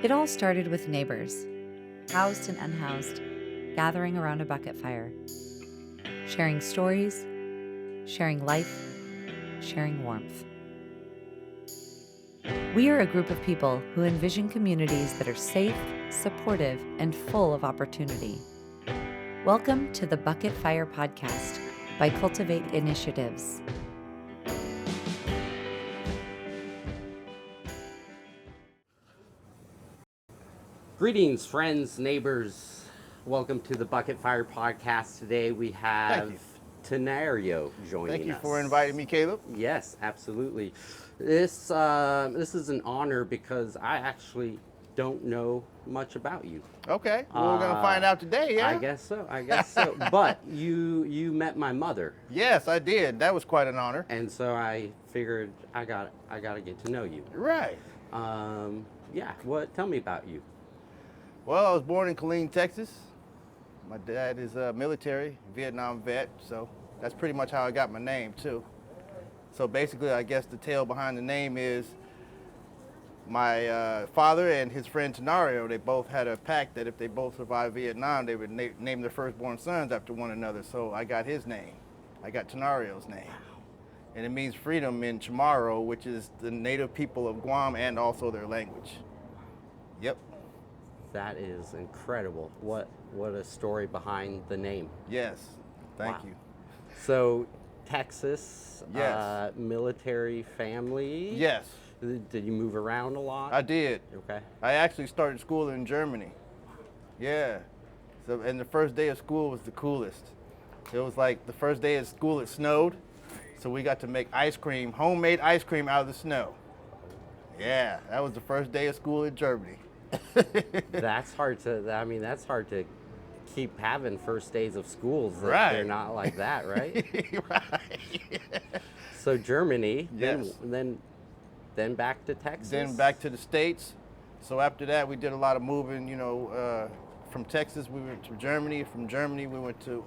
It all started with neighbors, housed and unhoused, gathering around a bucket fire, sharing stories, sharing life, sharing warmth. We are a group of people who envision communities that are safe, supportive, and full of opportunity. Welcome to the Bucket Fire Podcast by Cultivate Initiatives. Greetings, friends, neighbors. Welcome to the Bucket Fire Podcast. Today we have Tenorio joining us. Thank you for inviting me, Caleb. Yes, absolutely. This is an honor because I actually don't know much about you. Okay, well, we're gonna find out today, yeah? I guess so. But you met my mother. Yes, I did. That was quite an honor. And so I figured I got to get to know you. Right. Tell me about you. Well, I was born in Killeen, Texas. My dad is a military, Vietnam vet, so that's pretty much how I got my name, too. So basically, I guess the tale behind the name is my father and his friend Tenorio, they both had a pact that if they both survived Vietnam, they would name their firstborn sons after one another. So I got his name. I got Tenorio's name. And it means freedom in Chamorro, which is the native people of Guam and also their language. Yep. That is incredible. What a story behind the name. Yes. Thank you. So, Texas, yes. Military family. Yes. Did you move around a lot? I did. Okay. I actually started school in Germany. Yeah. So, and the first day of school was the coolest. It was like the first day of school it snowed, so we got to make ice cream, homemade ice cream out of the snow. Yeah, that was the first day of school in Germany. That's hard to keep having first days of schools that right. They're not like that, right? Right. So Germany, yes. then back to Texas. Then back to the States. So after that, we did a lot of moving. From Texas we went to Germany. From Germany we went to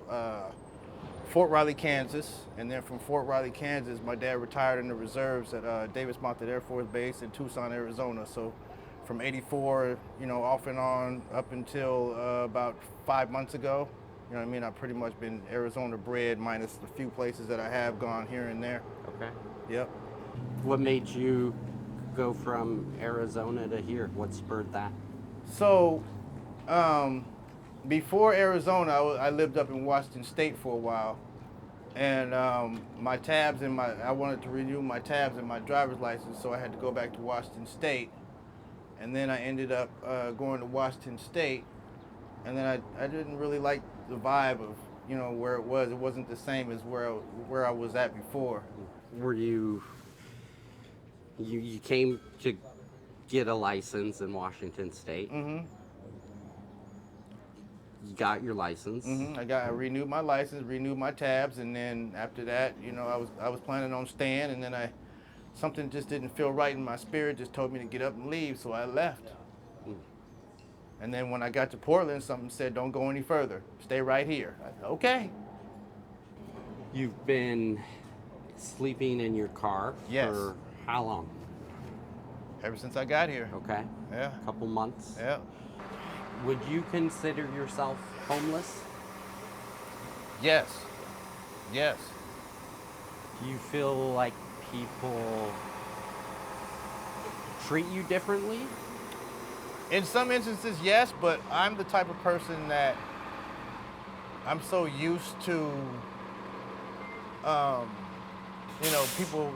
Fort Riley, Kansas, and then from Fort Riley, Kansas, my dad retired in the reserves at Davis Mounted Air Force Base in Tucson, Arizona. So from '84, off and on up until about 5 months ago, I've pretty much been Arizona bred, minus the few places that I have gone here and there. Okay. Yep. What made you go from Arizona to here? What spurred that? So, before Arizona, I lived up in Washington State for a while, and I wanted to renew my tabs in my driver's license, so I had to go back to Washington State. And then I ended up going to Washington State, and then I didn't really like the vibe of where it was. It wasn't the same as where I was at before. Were you came to get a license in Washington State? Mm-hmm. You got your license. Mm-hmm. I renewed my license, renewed my tabs, and then after that, I was planning on staying, and then something just didn't feel right in my spirit, just told me to get up and leave, so I left. And then when I got to Portland, something said, don't go any further. Stay right here. I said, okay. You've been sleeping in your car yes. for how long? Ever since I got here. Okay. Yeah. A couple months? Yeah. Would you consider yourself homeless? Yes. Yes. Do you feel like people treat you differently? In some instances, yes, but I'm the type of person that I'm so used to, people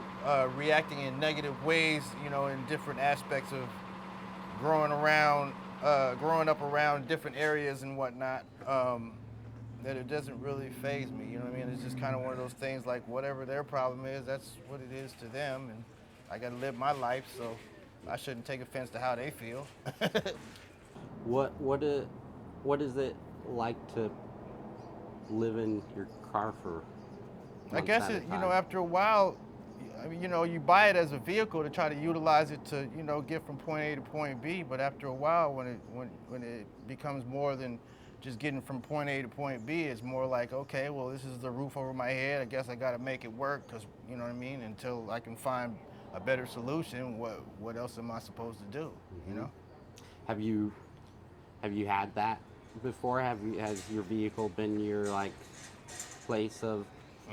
reacting in negative ways, in different aspects of growing up around different areas and whatnot, that it doesn't really faze me, you know what I mean? It's just kind of one of those things like whatever their problem is, that's what it is to them, and I got to live my life, so I shouldn't take offense to how they feel. What is it like to live in your car for I guess after a while, you buy it as a vehicle to try to utilize it to, get from point A to point B. But after a while, when it becomes more than just getting from point A to point B, it's more like, okay, well, this is the roof over my head. I guess I got to make it work because, until I can find a better solution, what else am I supposed to do, Mm-hmm. Have you had that before? Has your vehicle been your like place of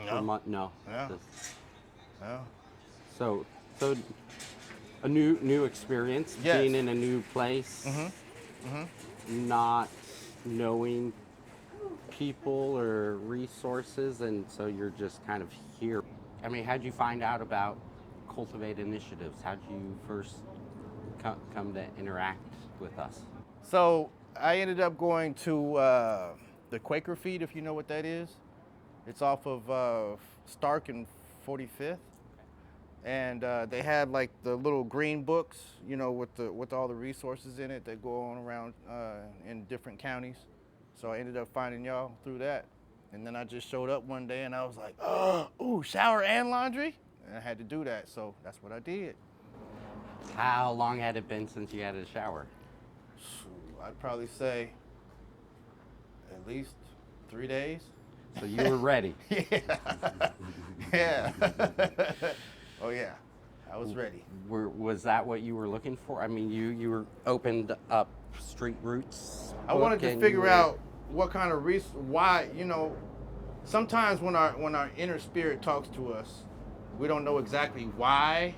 No. No. No. Just- No. so so a new experience, Yes. being in a new place, not knowing people or resources, and so you're just kind of here. I mean, how'd you find out about Cultivate Initiatives? How'd you first come to interact with us? So I ended up going to the Quaker Feed, if you know what that is. It's off of Stark and 45th, and they had like the little green books, you know, with all the resources in it that go on around in different counties. So I ended up finding y'all through that, and then I just showed up one day and I was like, oh, ooh, shower and laundry, and I had to do that. So that's what I did. How long had it been since you had a shower? I'd probably say at least 3 days. So you were ready. Yeah. Oh yeah, I was ready. Was that what you were looking for? I mean, you were opened up Street Roots. I wanted book to and figure you were- out what kind of why, you know, sometimes when our inner spirit talks to us, we don't know exactly why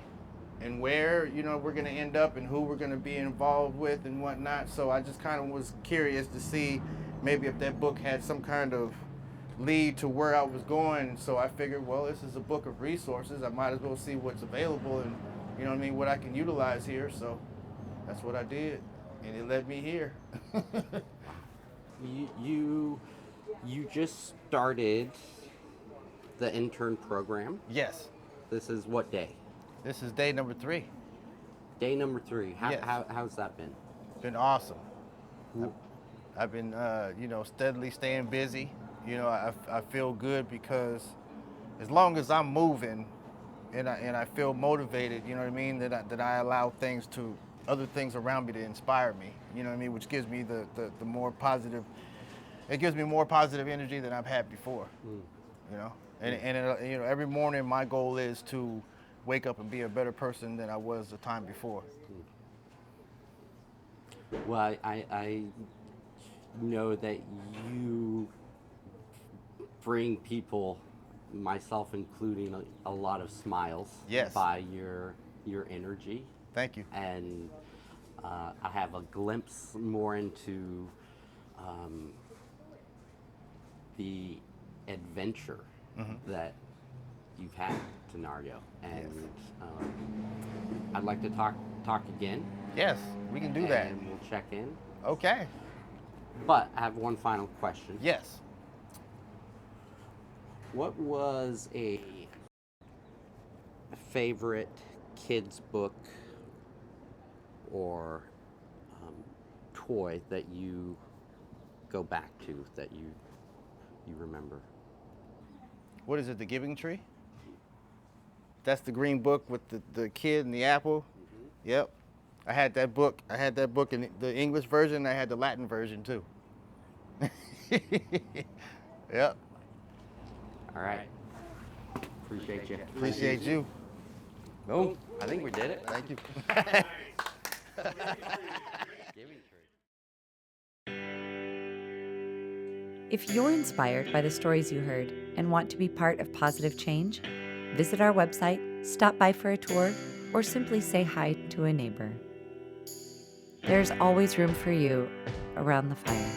and where, you know, we're gonna end up and who we're gonna be involved with and whatnot. So I just kind of was curious to see maybe if that book had some kind of lead to where I was going. So I figured, well, this is a book of resources. I might as well see what's available and, you know what I mean, what I can utilize here. So that's what I did, and it led me here. You just started the intern program. Yes, This is what day? this is day number 3. Day number 3. Yes. How's that been? It's been awesome. I've been, you know, steadily staying busy. You know, I feel good because as long as I'm moving and I feel motivated, you know what I mean, that I allow other things around me to inspire me, you know what I mean, which gives me the more positive, it gives me more positive energy than I've had before, you know. And you know, every morning my goal is to wake up and be a better person than I was the time before. Well, I know that you bring people, myself including, a lot of smiles. Yes. By your energy. Thank you. And I have a glimpse more into the adventure that you've had, Tenorio, and I'd like to talk again. Yes, we can do that. And we'll check in. Okay. But I have one final question. Yes. What was a favorite kids book or toy that you go back to, that you remember? What is it, The Giving Tree? That's the green book with the kid and the apple. Yep. I had that book. I had that book in the English version. I had the Latin version too. Yep. All right. Appreciate you. Appreciate you. Boom. I think we did it. Thank you. Giving tree. If you're inspired by the stories you heard and want to be part of positive change, visit our website, stop by for a tour, or simply say hi to a neighbor. There's always room for you around the fire.